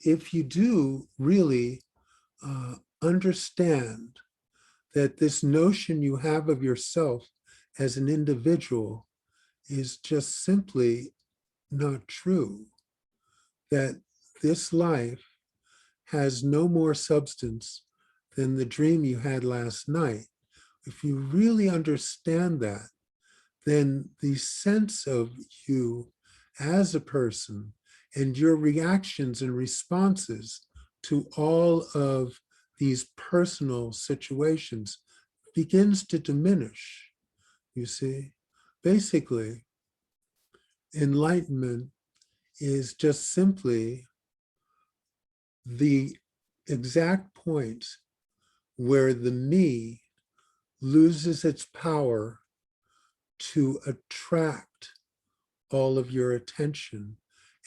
If you do really understand that this notion you have of yourself as an individual is just simply not true, that this life has no more substance than the dream you had last night. If you really understand that, then the sense of you as a person and your reactions and responses to all of these personal situations begins to diminish, you see. Basically, enlightenment is just simply the exact point where the me loses its power to attract all of your attention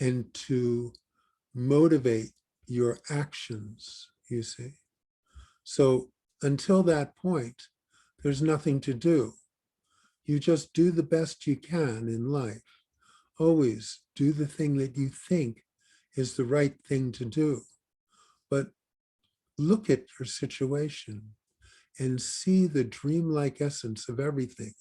and to motivate your actions, you see. So until that point, there's nothing to do. You just do the best you can in life. Always do the thing that you think is the right thing to do. But look at your situation and see the dreamlike essence of everything,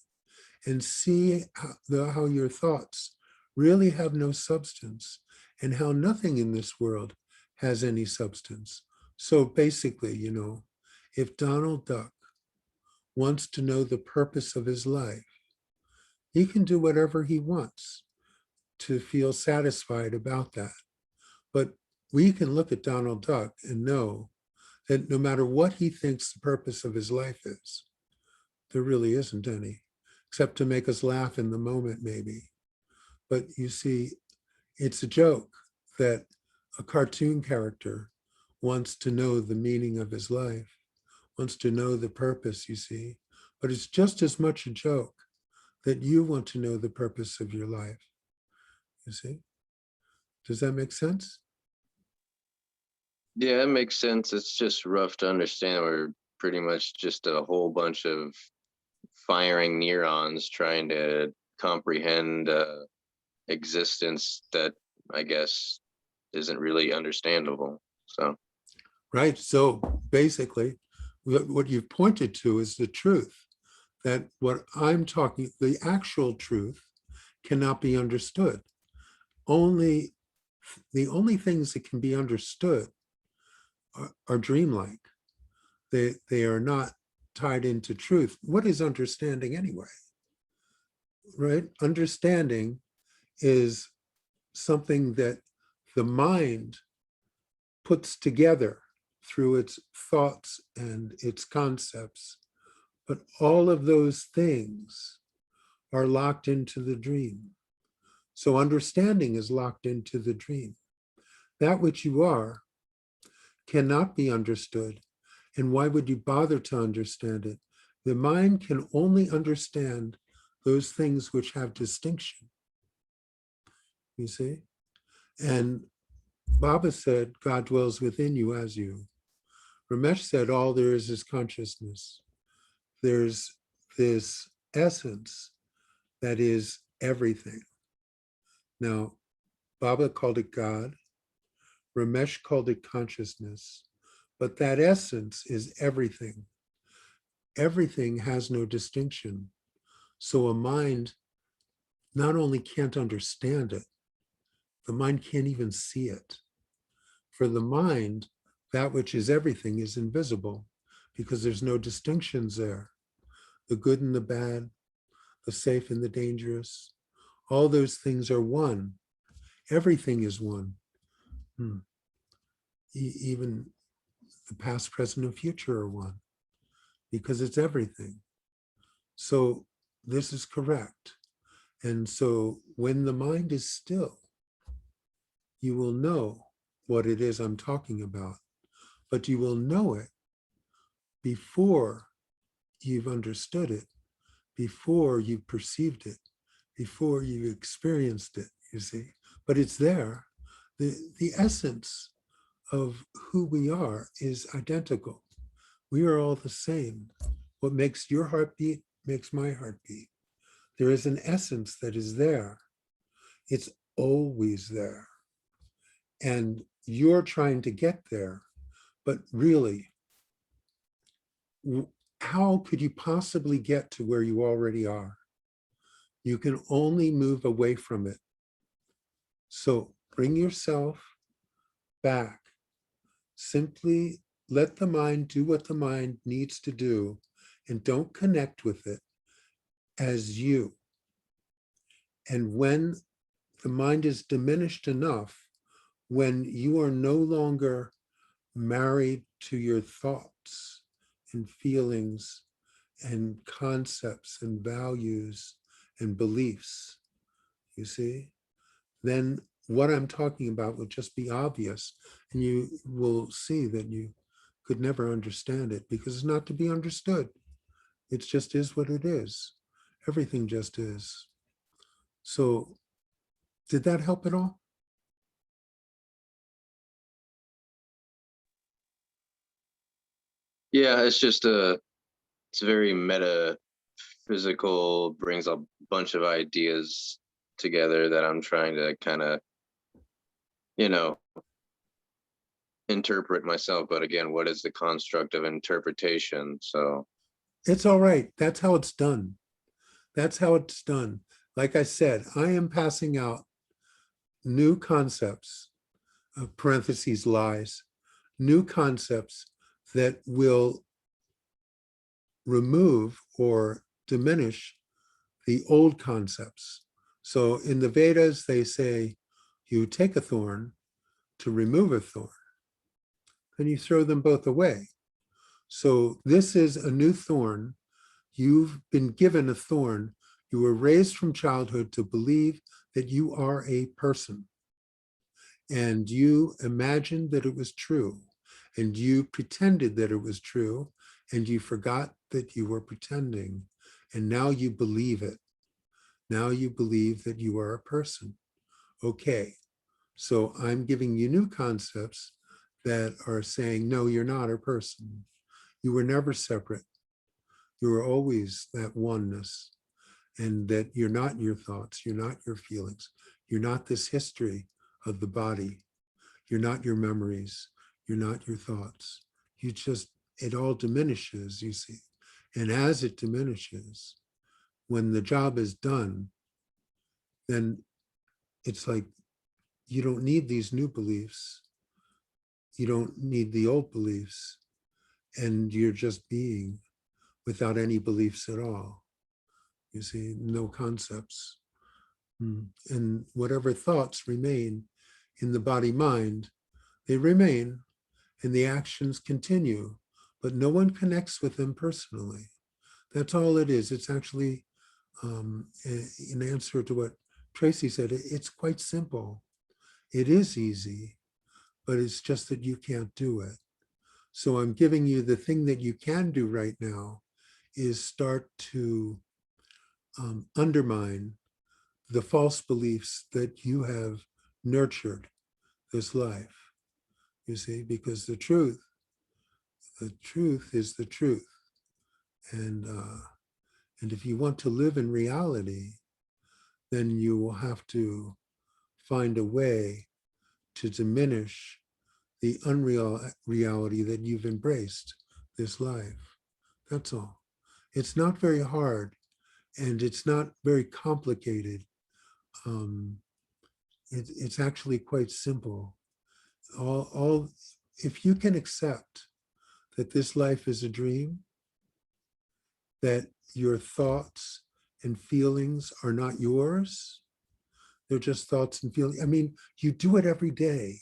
and see how your thoughts really have no substance and how nothing in this world has any substance. So basically, you know, if Donald Duck wants to know the purpose of his life, he can do whatever he wants to feel satisfied about that. But we can look at Donald Duck and know that no matter what he thinks the purpose of his life is, there really isn't any, except to make us laugh in the moment, maybe. But you see, it's a joke that a cartoon character wants to know the meaning of his life, wants to know the purpose, you see. But it's just as much a joke that you want to know the purpose of your life, you see. Does that make sense? Yeah, it makes sense. It's just rough to understand. We're pretty much just a whole bunch of firing neurons trying to comprehend existence that I guess isn't really understandable. So, right. So basically, what you've pointed to is the truth, that what I'm talking, the actual truth, cannot be understood. The only things that can be understood are dreamlike. They are not tied into truth. What is understanding anyway? Right? Understanding is something that the mind puts together through its thoughts and its concepts. But all of those things are locked into the dream. So understanding is locked into the dream. That which you are cannot be understood. And why would you bother to understand it? The mind can only understand those things which have distinction, you see? And Baba said, God dwells within you as you. Ramesh said, all there is consciousness. There's this essence that is everything. Now, Baba called it God. Ramesh called it consciousness. But that essence is everything. Everything has no distinction. So a mind not only can't understand it, the mind can't even see it. For the mind, that which is everything is invisible because there's no distinctions there. The good and the bad, the safe and the dangerous, all those things are one. Everything is one. Even the past, present, and future are one because it's everything. So this is correct. And so when the mind is still, you will know what it is I'm talking about, but you will know it before you've understood it, before you've perceived it, before you've experienced it, you see. But it's there. The essence of who we are is identical. We are all the same. What makes your heart beat makes my heart beat. There is an essence that is there. It's always there. And you're trying to get there, but really, how could you possibly get to where you already are? You can only move away from it. So bring yourself back. Simply let the mind do what the mind needs to do, and don't connect with it as you. And when the mind is diminished enough, when you are no longer married to your thoughts and feelings and concepts and values and beliefs, you see, then what I'm talking about would just be obvious, and you will see that you could never understand it, because it's not to be understood. It just is what it is. Everything just is. So did that help at all? Yeah, it's just it's very metaphysical, brings a bunch of ideas together that I'm trying to kind of, you know, interpret myself. But again, what is the construct of interpretation? So It's all right. That's how it's done. That's how it's done. Like I said, I am passing out new concepts, parentheses, lies, new concepts that will remove or diminish the old concepts. So in the Vedas, they say you take a thorn to remove a thorn, and you throw them both away. So this is a new thorn. You've been given a thorn. You were raised from childhood to believe that you are a person, and you imagined that it was true, and you pretended that it was true, and you forgot that you were pretending, and now you believe it. Now you believe that you are a person. Okay, so I'm giving you new concepts that are saying, no, you're not a person. You were never separate. You were always that oneness, and that you're not your thoughts, you're not your feelings, you're not this history of the body, you're not your memories, you're not your thoughts. You just, it all diminishes, you see. And as it diminishes, when the job is done, then it's like you don't need these new beliefs. You don't need the old beliefs. And you're just being without any beliefs at all. You see, no concepts. And whatever thoughts remain in the body mind, they remain, and the actions continue, but no one connects with them personally. That's all it is. It's actually an answer to what Tracy said. It's quite simple. It is easy, but it's just that you can't do it. So I'm giving you the thing that you can do right now is start to undermine the false beliefs that you have nurtured this life, you see, because the truth is the truth. And if you want to live in reality, then you will have to find a way to diminish the unreal reality that you've embraced this life. That's all. It's not very hard, and it's not very complicated. Um, it's actually quite simple. All if you can accept that this life is a dream, that your thoughts and feelings are not yours, they're just thoughts and feelings. I mean, you do it every day.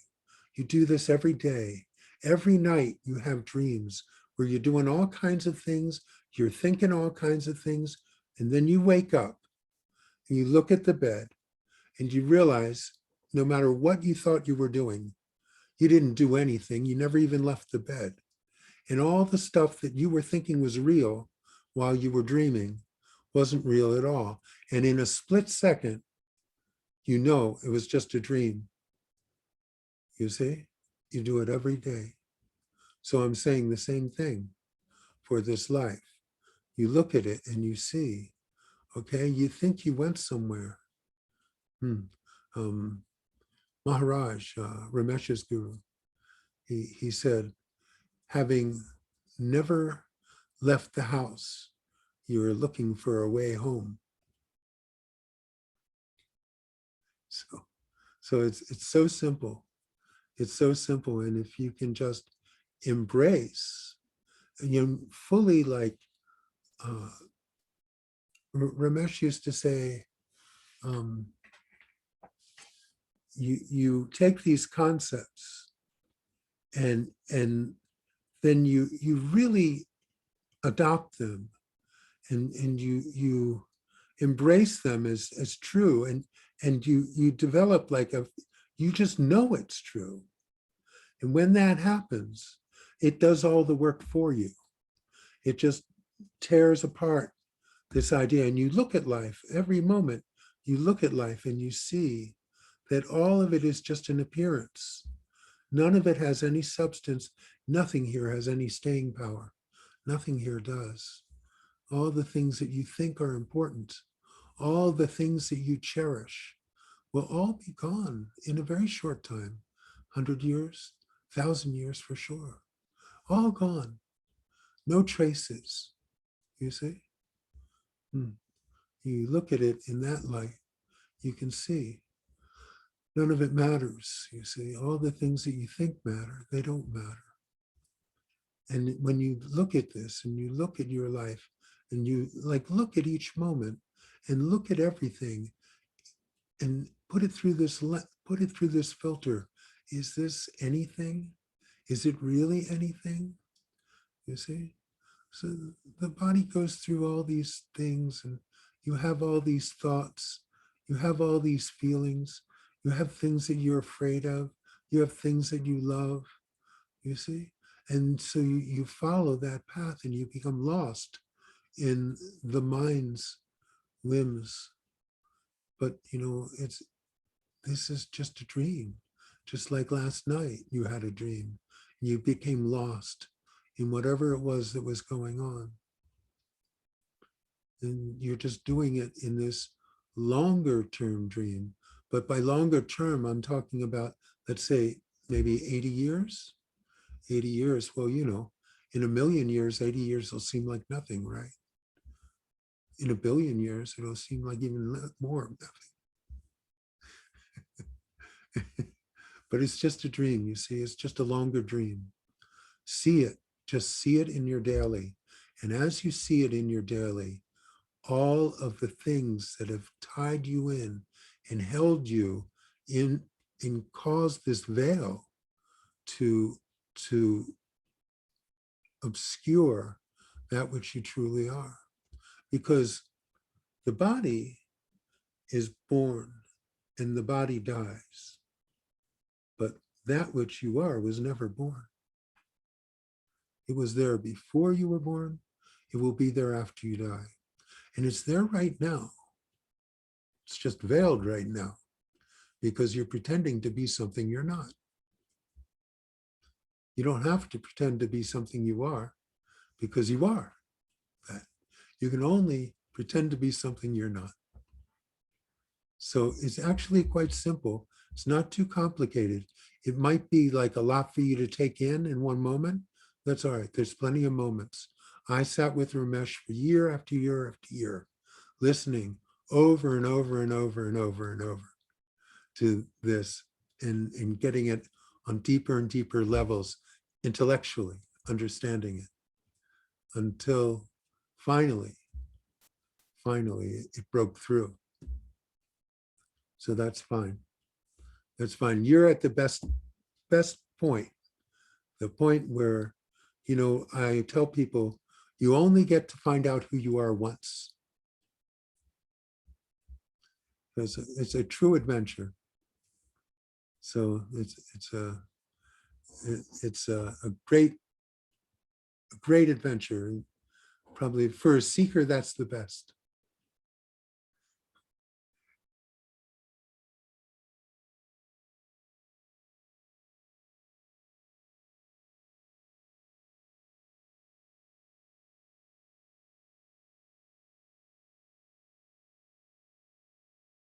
You do this every day. Every night you have dreams where you're doing all kinds of things, you're thinking all kinds of things, and then you wake up and you look at the bed and you realize no matter what you thought you were doing, you didn't do anything. You never even left the bed. And all the stuff that you were thinking was real while you were dreaming wasn't real at all. And in a split second, you know it was just a dream. You see? You do it every day. So I'm saying the same thing for this life. You look at it and you see, okay, you think you went somewhere. Hmm. Um, Maharaj, Ramesh's guru, he said, having never left the house, you're looking for a way home. So it's so simple. It's so simple. And if you can just embrace, fully, like Ramesh used to say, you take these concepts and then you really adopt them, and you embrace them as true, and you develop you just know it's true. And when that happens, it does all the work for you. It just tears apart this idea, and you look at life every moment. You look at life and you see that all of it is just an appearance. None of it has any substance. Nothing here has any staying power. Nothing here does. All the things that you think are important, all the things that you cherish, will all be gone in a very short time. 100 years, 1,000 years for sure. All gone. No traces, you see? You look at it in that light, you can see none of it matters, you see. All the things that you think matter, they don't matter. And when you look at this and you look at your life and you look at each moment and look at everything and put it through this filter. Is this anything? Is it really anything? You see? So the body goes through all these things, and you have all these thoughts, you have all these feelings, you have things that you're afraid of, you have things that you love, you see? And so you follow that path and you become lost in the mind's limbs. But this is just a dream. Just like last night, you had a dream. And you became lost in whatever it was that was going on. And you're just doing it in this longer term dream. But by longer term, I'm talking about, let's say, maybe 80 years. 80 years, well, in a million years, 80 years will seem like nothing, right? In a billion years, it'll seem like even more of nothing. But it's just a dream, you see, it's just a longer dream. See it, just see it in your daily. And as you see it in your daily, all of the things that have tied you in and held you in and caused this veil to obscure that which you truly are. Because the body is born and the body dies. But that which you are was never born. It was there before you were born. It will be there after you die. And it's there right now. It's just veiled right now because you're pretending to be something you're not. You don't have to pretend to be something you are, because you are that. You can only pretend to be something you're not. So it's actually quite simple. It's not too complicated. It might be like a lot for you to take in one moment. That's all right. There's plenty of moments. I sat with Ramesh for year after year after year, listening over and over and over and over and over to this, and getting it on deeper and deeper levels, intellectually understanding it, until finally it broke through. So that's fine. That's fine. You're at the best point, the point where, I tell people, you only get to find out who you are once. It's a true adventure. So it's a great adventure. Probably for a seeker, that's the best.